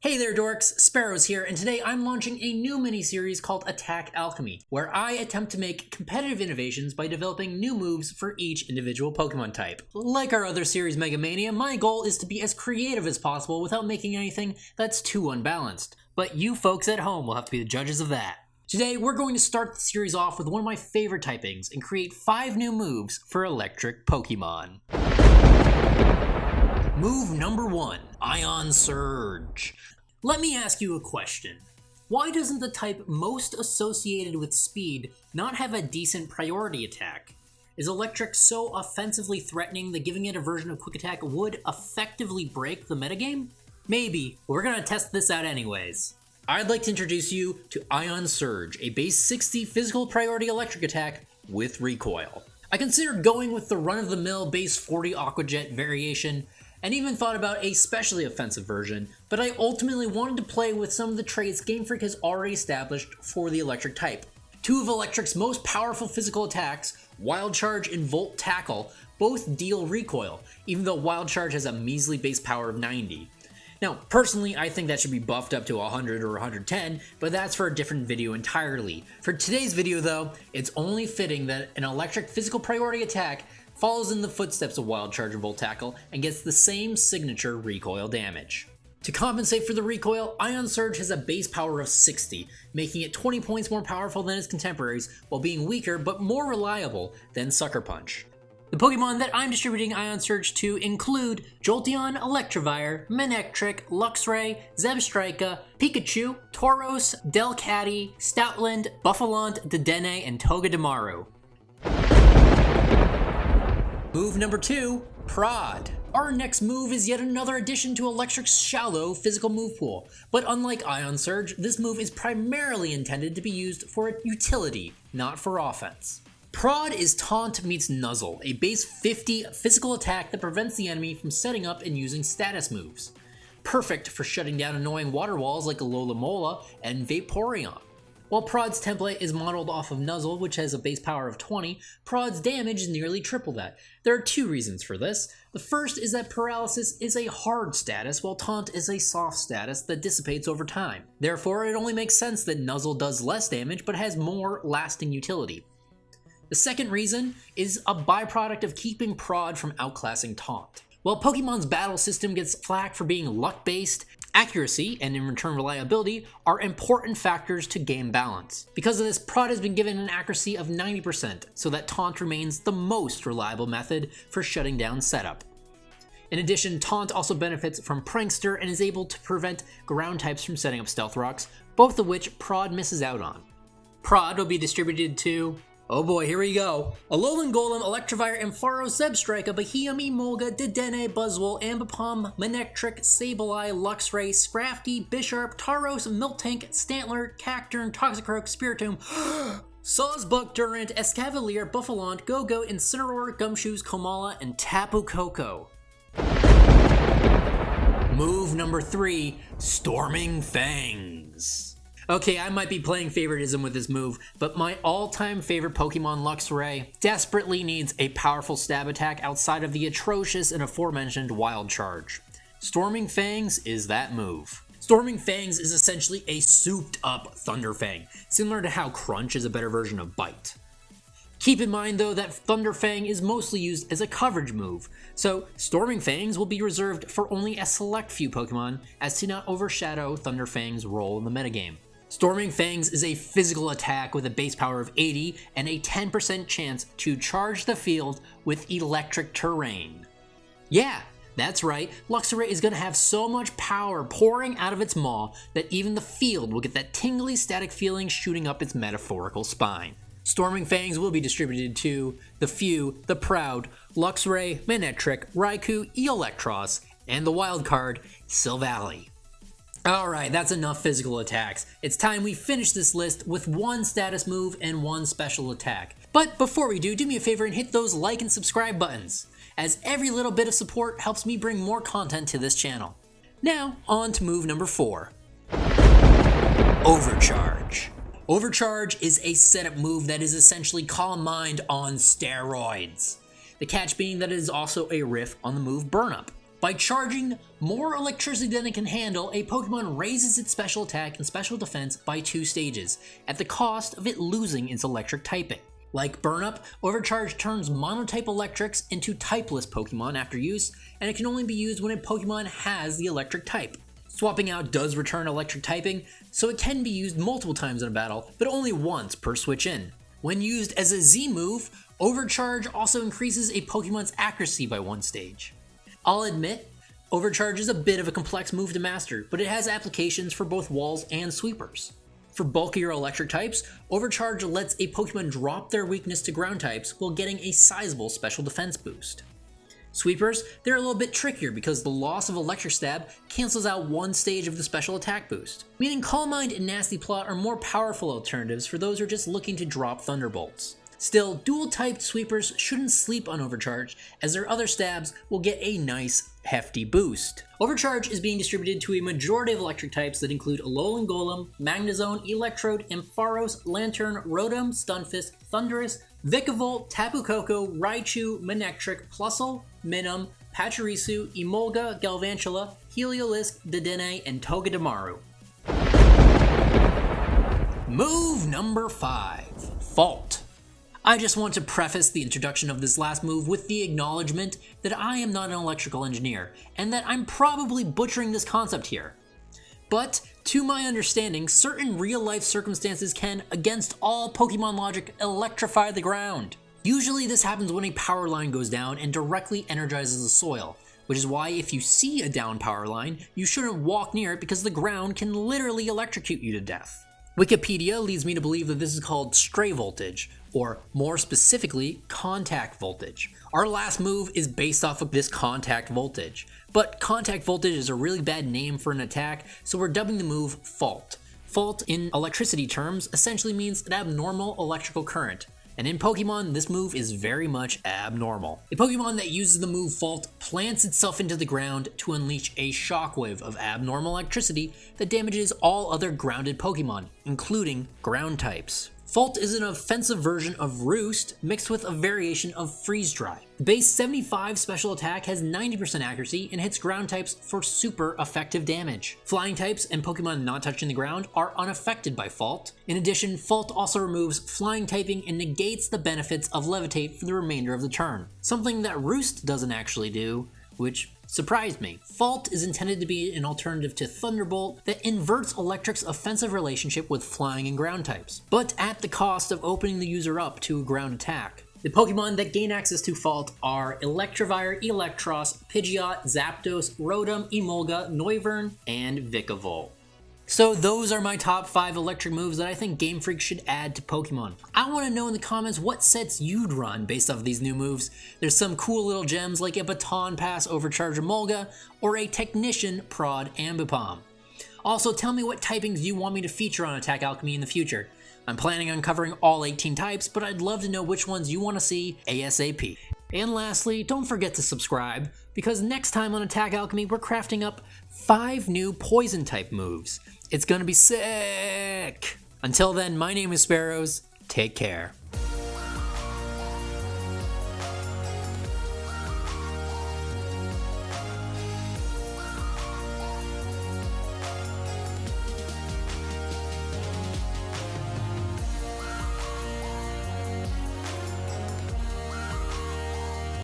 Hey there dorks, Sparrows here, and today I'm launching a new mini-series called Attack Alchemy, where I attempt to make competitive innovations by developing new moves for each individual Pokemon type. Like our other series Mega Mania, my goal is to be as creative as possible without making anything that's too unbalanced. But you folks at home will have to be the judges of that. Today we're going to start the series off with one of my favorite typings and create 5 new moves for electric Pokemon. Move number 1, Ion Surge. Let me ask you a question. Why doesn't the type most associated with speed not have a decent priority attack? Is electric so offensively threatening that giving it a version of quick attack would effectively break the metagame? Maybe, but we're gonna test this out anyways. I'd like to introduce you to Ion Surge, a base 60 physical priority electric attack with recoil. I considered going with the run-of-the-mill base 40 Aqua Jet variation, and even thought about a specially offensive version, but I ultimately wanted to play with some of the traits GameFreak has already established for the electric type. 2 of electric's most powerful physical attacks, Wild Charge and Volt Tackle, both deal recoil, even though Wild Charge has a measly base power of 90. Now, personally, I think that should be buffed up to 100 or 110, but that's for a different video entirely. For today's video though, it's only fitting that an electric physical priority attack follows in the footsteps of Wild Charge and Volt Tackle and gets the same signature recoil damage. To compensate for the recoil, Ion Surge has a base power of 60, making it 20 points more powerful than its contemporaries while being weaker but more reliable than Sucker Punch. The Pokemon that I'm distributing Ion Surge to include Jolteon, Electivire, Manectric, Luxray, Zebstrika, Pikachu, Tauros, Delcatty, Stoutland, Buffalont, Dedenne, and Togedemaru. Move number 2, Prod. Our next move is yet another addition to Electric's shallow physical move pool, but unlike Ion Surge, this move is primarily intended to be used for utility, not for offense. Prod is Taunt meets Nuzzle, a base 50 physical attack that prevents the enemy from setting up and using status moves. Perfect for shutting down annoying water walls like Alola and Vaporeon. While Prod's template is modeled off of Nuzzle, which has a base power of 20, Prod's damage is nearly triple that. There are 2 reasons for this. The first is that Paralysis is a hard status, while Taunt is a soft status that dissipates over time. Therefore, it only makes sense that Nuzzle does less damage but has more lasting utility. The second reason is a byproduct of keeping Prod from outclassing Taunt. While Pokemon's battle system gets flack for being luck-based, accuracy, and in return reliability, are important factors to game balance. Because of this, Prod has been given an accuracy of 90%, so that Taunt remains the most reliable method for shutting down setup. In addition, Taunt also benefits from Prankster and is able to prevent ground types from setting up Stealth Rocks, both of which Prod misses out on. Prod will be distributed to... oh boy, here we go. Alolan Golem, Electivire, Ampharos, Zebstrika, Beheeyem, Emolga, Dedenne, Buzzwole, Ambipom, Manectric, Sableye, Luxray, Scrafty, Bisharp, Tauros, Miltank, Stantler, Cacturne, Toxicroak, Spiritomb, Sawsbuck, Durant, Escavalier, Buffalont, Go-Go, Incineroar, Gumshoos, Komala, and Tapu Koko. Move number 3, Storming Fangs. Okay, I might be playing favoritism with this move, but my all-time favorite Pokemon Luxray desperately needs a powerful stab attack outside of the atrocious and aforementioned Wild Charge. Storming Fangs is that move. Storming Fangs is essentially a souped-up Thunderfang, similar to how Crunch is a better version of Bite. Keep in mind though that Thunderfang is mostly used as a coverage move, so Storming Fangs will be reserved for only a select few Pokemon as to not overshadow Thunderfang's role in the metagame. Storming Fangs is a physical attack with a base power of 80 and a 10% chance to charge the field with electric terrain. Yeah, that's right, Luxray is going to have so much power pouring out of its maw that even the field will get that tingly static feeling shooting up its metaphorical spine. Storming Fangs will be distributed to the few, the proud, Luxray, Manectric, Raikou, Electros, and the wildcard, Silvally. Alright, that's enough physical attacks. It's time we finish this list with 1 status move and 1 special attack. But before we do me a favor and hit those like and subscribe buttons, as every little bit of support helps me bring more content to this channel. Now, on to move number 4. Overcharge. Overcharge is a setup move that is essentially Calm Mind on steroids. The catch being that it is also a riff on the move Burn Up. By charging more electricity than it can handle, a Pokemon raises its special attack and special defense by 2 stages, at the cost of it losing its electric typing. Like Burn Up, Overcharge turns monotype electrics into typeless Pokemon after use, and it can only be used when a Pokemon has the electric type. Swapping out does return electric typing, so it can be used multiple times in a battle, but only once per switch in. When used as a Z move, Overcharge also increases a Pokemon's accuracy by 1 stage. I'll admit, Overcharge is a bit of a complex move to master, but it has applications for both walls and sweepers. For bulkier electric types, Overcharge lets a Pokemon drop their weakness to ground types while getting a sizable special defense boost. Sweepers, they're a little bit trickier because the loss of Electric Stab cancels out 1 stage of the special attack boost, meaning Calm Mind and Nasty Plot are more powerful alternatives for those who are just looking to drop Thunderbolts. Still, dual-typed sweepers shouldn't sleep on Overcharge, as their other stabs will get a nice, hefty boost. Overcharge is being distributed to a majority of electric types that include Alolan Golem, Magnezone, Electrode, Ampharos, Lantern, Rotom, Stunfisk, Thundurus, Vikavolt, Tapu Koko, Raichu, Manectric, Plusle, Minun, Pachirisu, Emolga, Galvantula, Heliolisk, Dedenne, and Togedemaru. Move number 5. Fault. I just want to preface the introduction of this last move with the acknowledgement that I am not an electrical engineer, and that I'm probably butchering this concept here. But, to my understanding, certain real-life circumstances can, against all Pokemon logic, electrify the ground. Usually this happens when a power line goes down and directly energizes the soil, which is why if you see a down power line, you shouldn't walk near it because the ground can literally electrocute you to death. Wikipedia leads me to believe that this is called stray voltage, or more specifically, contact voltage. Our last move is based off of this contact voltage, but contact voltage is a really bad name for an attack, so we're dubbing the move Fault. Fault in electricity terms essentially means an abnormal electrical current, and in Pokemon, this move is very much abnormal. A Pokemon that uses the move Fault plants itself into the ground to unleash a shockwave of abnormal electricity that damages all other grounded Pokemon, including ground types. Fault is an offensive version of Roost mixed with a variation of Freeze Dry. The base 75 special attack has 90% accuracy and hits ground types for super effective damage. Flying types and Pokemon not touching the ground are unaffected by Fault. In addition, Fault also removes flying typing and negates the benefits of Levitate for the remainder of the turn, something that Roost doesn't actually do, which surprised me. Fault is intended to be an alternative to Thunderbolt that inverts Electric's offensive relationship with flying and ground types, but at the cost of opening the user up to a ground attack. The Pokemon that gain access to Fault are Electivire, Electros, Pidgeot, Zapdos, Rotom, Emolga, Noivern, and Vikavolt. So those are my top 5 electric moves that I think Game Freak should add to Pokemon. I want to know in the comments what sets you'd run based off of these new moves. There's some cool little gems like a Baton Pass Overcharge Emolga or a Technician Prod Ambipom. Also, tell me what typings you want me to feature on Attack Alchemy in the future. I'm planning on covering all 18 types, but I'd love to know which ones you want to see ASAP. And lastly, don't forget to subscribe, because next time on Attack Alchemy, we're crafting up 5 new poison type moves. It's gonna be sick! Until then, my name is Sparrows. Take care.